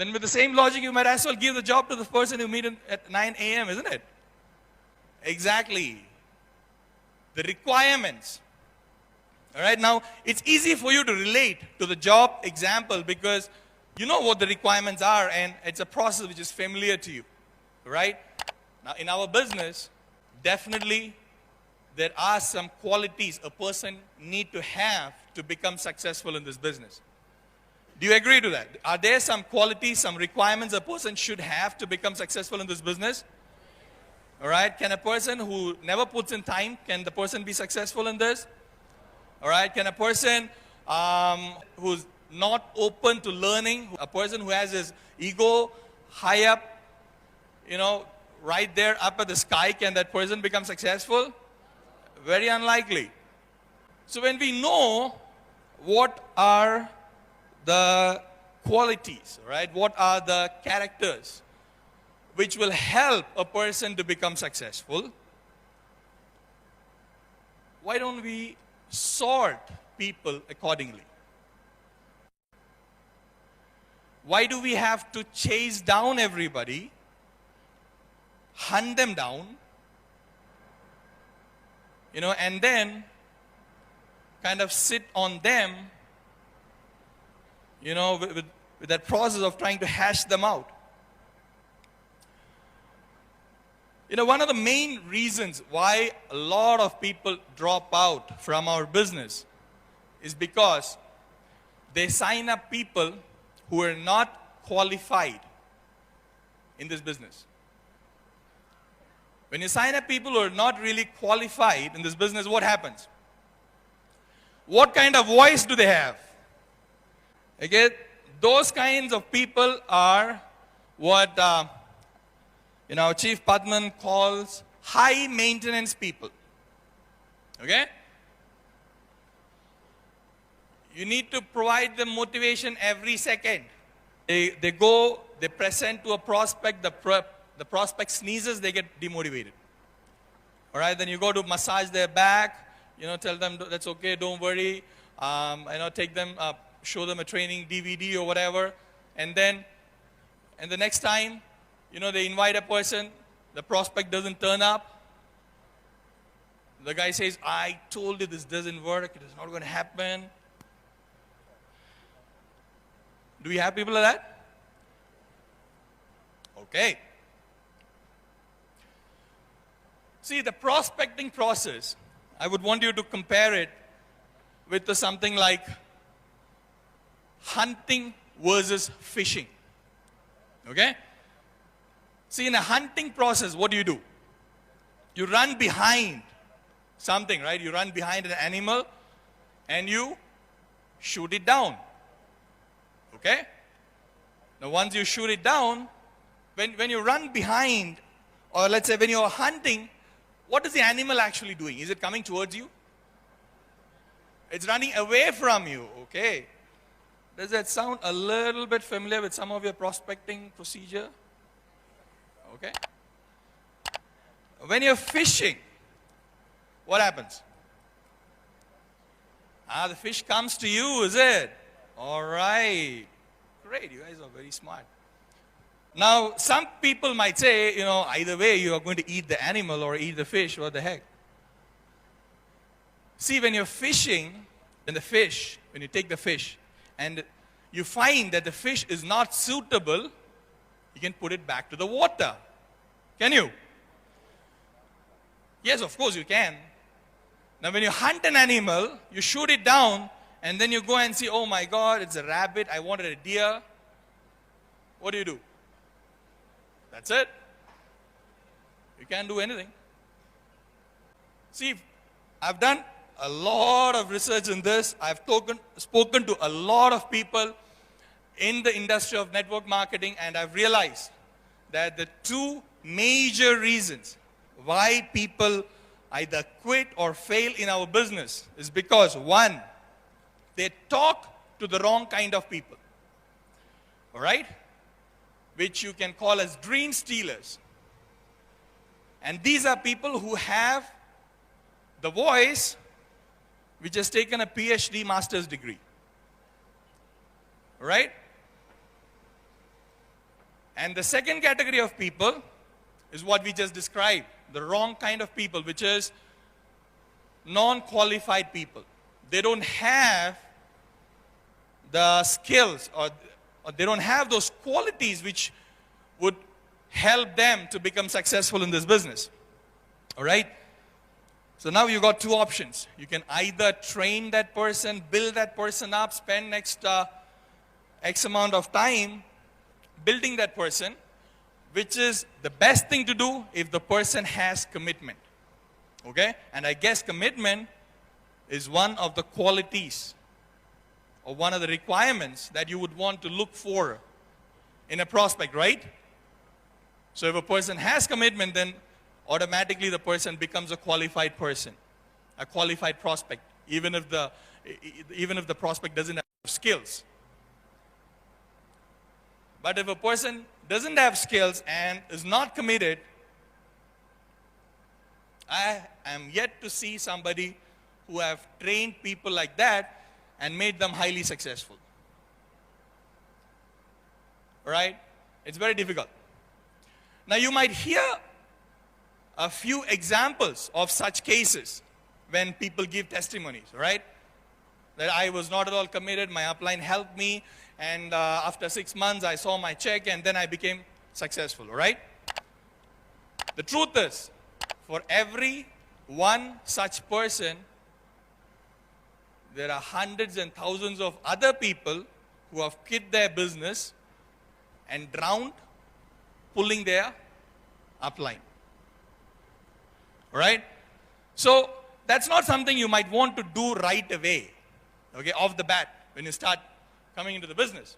Then with the same logic, you might as well give the job to the person you meet at 9 a.m., isn't it? Exactly. The requirements. All right, now it's easy for you to relate to the job example because you know what the requirements are and it's a process which is familiar to you. Right? Now in our business, definitely there are some qualities a person need to have to become successful in this business. Do you agree to that? Are there some qualities, some requirements a person should have to become successful in this business? All right, can a person who never puts in time, can the person be successful in this? All right, can a person who's not open to learning, a person who has his ego high up, right there up at the sky, can that person become successful? Very unlikely. So when we know what are the qualities, right? What are the characters which will help a person to become successful? Why don't we sort people accordingly? Why do we have to chase down everybody, hunt them down, and then kind of sit on them, with that process of trying to hash them out? One of the main reasons why a lot of people drop out from our business is because they sign up people who are not qualified in this business. When you sign up people who are not really qualified in this business, what happens? What kind of voice do they have? Okay, those kinds of people are what Chief Padman calls high maintenance people. Okay? You need to provide them motivation every second. They present to a prospect, the prospect sneezes, they get demotivated. All right, then you go to massage their back, tell them that's okay, don't worry. Take them, show them a training DVD or whatever. And the next time, they invite a person, the prospect doesn't turn up. The guy says, I told you this doesn't work, it is not going to happen. Do we have people like that? Okay. See, the prospecting process, I would want you to compare it with something like hunting versus fishing. Okay? See, in a hunting process, what do? You run behind something, right? You run behind an animal and you shoot it down. Okay? Now, once you shoot it down, when you run behind, or let's say when you're hunting, what is the animal actually doing? Is it coming towards you? It's running away from you. Okay? Does that sound a little bit familiar with some of your prospecting procedure? Okay? When you're fishing, what happens? The fish comes to you, is it? All right. Great, you guys are very smart. Now, some people might say, either way, you are going to eat the animal or eat the fish, what the heck? See, when you're fishing, when you take the fish, and you find that the fish is not suitable, you can put it back to the water. Can you? Yes, of course you can. Now, when you hunt an animal, you shoot it down, and then you go and see, oh my God, it's a rabbit, I wanted a deer. What do? That's it. You can't do anything. See, I've done a lot of research in this. I've spoken to a lot of people in the industry of network marketing, and I've realized that the two major reasons why people either quit or fail in our business is because, one, they talk to the wrong kind of people. All right? Which you can call as dream stealers. And these are people who have the voice which has taken a PhD master's degree. All right? And the second category of people is what we just described, the wrong kind of people, which is non-qualified people. They don't have the skills or they don't have those qualities which would help them to become successful in this business. All right? So now you got two options. You can either train that person, build that person up, spend next X amount of time building that person, which is the best thing to do if the person has commitment. Okay? And I guess commitment is one of the qualities or one of the requirements that you would want to look for in a prospect, right? So if a person has commitment, then automatically the person becomes a qualified person, a qualified prospect, even if the prospect doesn't have skills. But if a person doesn't have skills and is not committed, I am yet to see somebody who have trained people like that and made them highly successful. All right? It's very difficult. Now you might hear a few examples of such cases when people give testimonies, right? That I was not at all committed, my upline helped me, and after 6 months I saw my check and then I became successful, all right? The truth is, for every one such person, there are hundreds and thousands of other people who have quit their business and drowned pulling their upline. All right? So that's not something you might want to do right away, okay, off the bat when you start coming into the business.